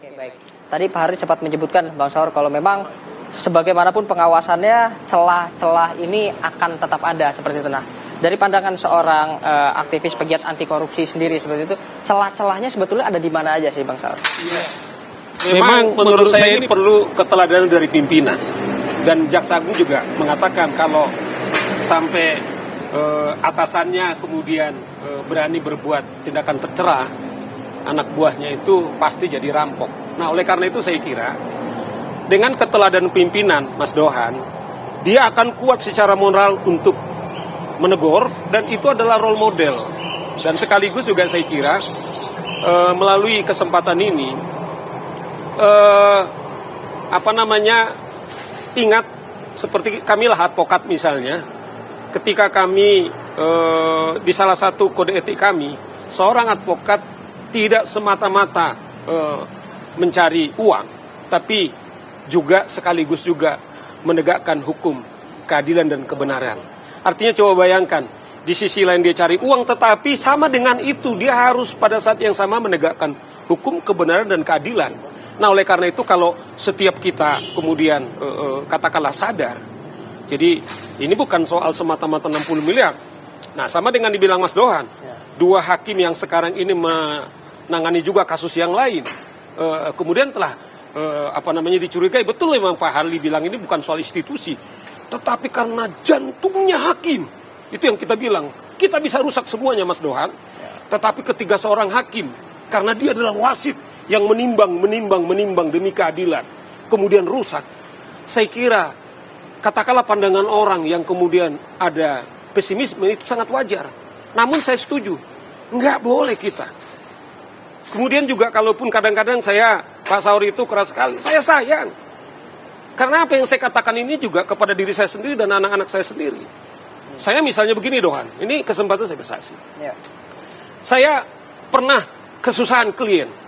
Oke, baik. Tadi Pak Haris sempat menyebutkan, Bang Saur, kalau memang sebagaimanapun pengawasannya, celah-celah ini akan tetap ada seperti itu. Nah, dari pandangan seorang aktivis pegiat anti korupsi sendiri seperti itu, celah-celahnya sebetulnya ada di mana aja sih, Bang Saur? Iya. Memang menurut saya ini perlu keteladanan dari pimpinan. Dan Jaksa Agung juga mengatakan kalau sampai atasannya kemudian berani berbuat tindakan tercela, anak buahnya itu pasti jadi rampok. Nah, oleh karena itu saya kira dengan keteladanan pimpinan Mas Dohan, dia akan kuat secara moral untuk menegur, dan itu adalah role model. Dan sekaligus juga saya kira melalui kesempatan ini ingat seperti kamilah advokat misalnya, ketika kami di salah satu kode etik kami, seorang advokat tidak semata-mata mencari uang, tapi juga sekaligus juga menegakkan hukum, keadilan dan kebenaran. Artinya coba bayangkan, di sisi lain dia cari uang, tetapi sama dengan itu dia harus pada saat yang sama menegakkan hukum, kebenaran dan keadilan. Nah, oleh karena itu kalau setiap kita kemudian katakanlah sadar, jadi ini bukan soal semata-mata 60 miliar. Nah, sama dengan dibilang Mas Dohan, dua hakim yang sekarang ini menangani juga kasus yang lain, kemudian telah dicurigai. Betul memang Pak Harli bilang ini bukan soal institusi, tetapi karena jantungnya hakim. Itu yang kita bilang, kita bisa rusak semuanya Mas Dohan, tetapi ketika seorang hakim, karena dia adalah wasit yang menimbang demi keadilan, kemudian rusak, saya kira katakanlah pandangan orang yang kemudian ada pesimisme itu sangat wajar. Namun saya setuju, nggak boleh kita. Kemudian juga kalaupun kadang-kadang saya, Pak Saur itu keras sekali, saya sayang. Karena apa yang saya katakan ini juga kepada diri saya sendiri dan anak-anak saya sendiri. Saya misalnya begini Dohan, ini kesempatan saya bersaksi. Saya pernah kesusahan klien.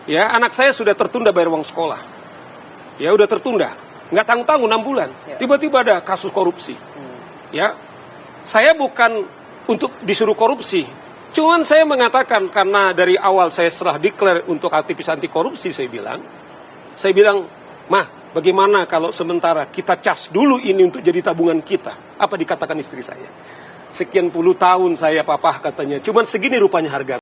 Ya, anak saya sudah tertunda bayar uang sekolah. Ya, udah tertunda. Nggak tanggung-tanggung 6 bulan. Tiba-tiba ada kasus korupsi. Ya, saya bukan untuk disuruh korupsi. Cuman saya mengatakan karena dari awal saya setelah declare untuk aktivis anti korupsi, saya bilang, Mah, bagaimana kalau sementara kita cas dulu ini untuk jadi tabungan kita? Apa dikatakan istri saya? Sekian puluh tahun saya papah katanya, cuman segini rupanya harga.